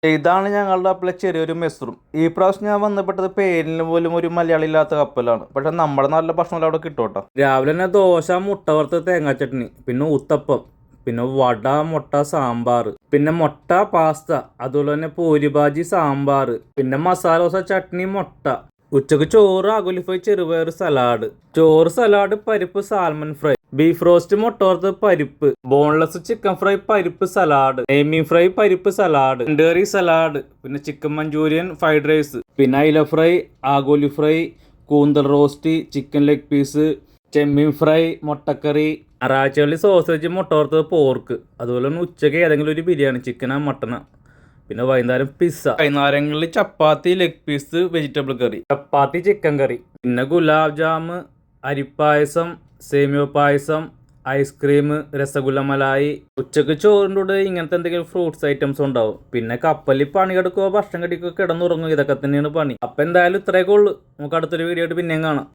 ഇതാണ് ഞങ്ങളുടെ കപ്പലെ ചെറിയൊരു മെസ്റൂം. ഈ പ്രാവശ്യം ഞാൻ ബന്ധപ്പെട്ടത് പേരിന് പോലും ഒരു മലയാളി ഇല്ലാത്ത കപ്പലാണ്. പക്ഷെ നമ്മുടെ നല്ല ഭക്ഷണം അവിടെ കിട്ടും. രാവിലെ തന്നെ ദോശ, മുട്ട വറുത്ത്, തേങ്ങാ ചട്നി, പിന്നെ ഊത്തപ്പം, പിന്നെ വട, മുട്ട, സാമ്പാർ, പിന്നെ മുട്ട പാസ്ത, അതുപോലെ തന്നെ പൂരിഭാജി, സാമ്പാർ, പിന്നെ മസാല ദോശ, ചട്നി, മുട്ട. ഉച്ചക്ക് ചോറ്, ആകുലി ഫ്രൈ, ചെറുപയർ, സലാഡ്. ചോറ്, സലാഡ്, പരിപ്പ്, സാൽമൺ ഫ്രൈ, ബീഫ് റോസ്റ്റ്, മുട്ട വറുത്ത്, പരിപ്പ്, ബോൺലെസ് ചിക്കൻ ഫ്രൈ, പരിപ്പ്, സലാഡ്, നെയ്മീൻ ഫ്രൈ, പരിപ്പ്, സലാഡ്, കറി, സലാഡ്, പിന്നെ ചിക്കൻ മഞ്ചൂരിയൻ, ഫ്രൈഡ് റൈസ്, പിന്നെ അയില ഫ്രൈ, ആഗോലി ഫ്രൈ, കൂന്തൽ റോസ്റ്റ്, ചിക്കൻ ലെഗ് പീസ്, ചെമ്മീൻ ഫ്രൈ, മുട്ടക്കറി, ഞായറാഴ്ചകളിൽ സോസേജ്, മുട്ട വറുത്തത്, പോർക്ക്. അതുപോലെ തന്നെ ഉച്ചയ്ക്ക് ഏതെങ്കിലും ഒരു ബിരിയാണി, ചിക്കനാ മട്ടനാ. പിന്നെ വൈകുന്നേരം പിസ്സ. വൈകുന്നേരങ്ങളിൽ ചപ്പാത്തി, ലെഗ് പീസ്, വെജിറ്റബിൾ കറി, ചപ്പാത്തി, ചിക്കൻ കറി, പിന്നെ ഗുലാബ് ജാമ്, അരിപ്പായസം, സേമിയ പായസം, ഐസ്ക്രീം, രസഗുല്ല മലായി. ഉച്ചക്ക് ചോറിൻ്റെ കൂടെ ഇങ്ങനത്തെ എന്തെങ്കിലും ഫ്രൂട്ട്സ് ഐറ്റംസ് ഉണ്ടാവും. പിന്നെ കപ്പലിൽ പണിയെടുക്കുക, ഭക്ഷണം കടിക്കുക, കിടന്നുറങ്ങുക, ഇതൊക്കെ തന്നെയാണ് പണി. അപ്പം എന്തായാലും ഇത്രയൊക്കെ ഉള്ളു. നമുക്ക് അടുത്തൊരു വീഡിയോ ആയിട്ട് പിന്നെയും കാണാം.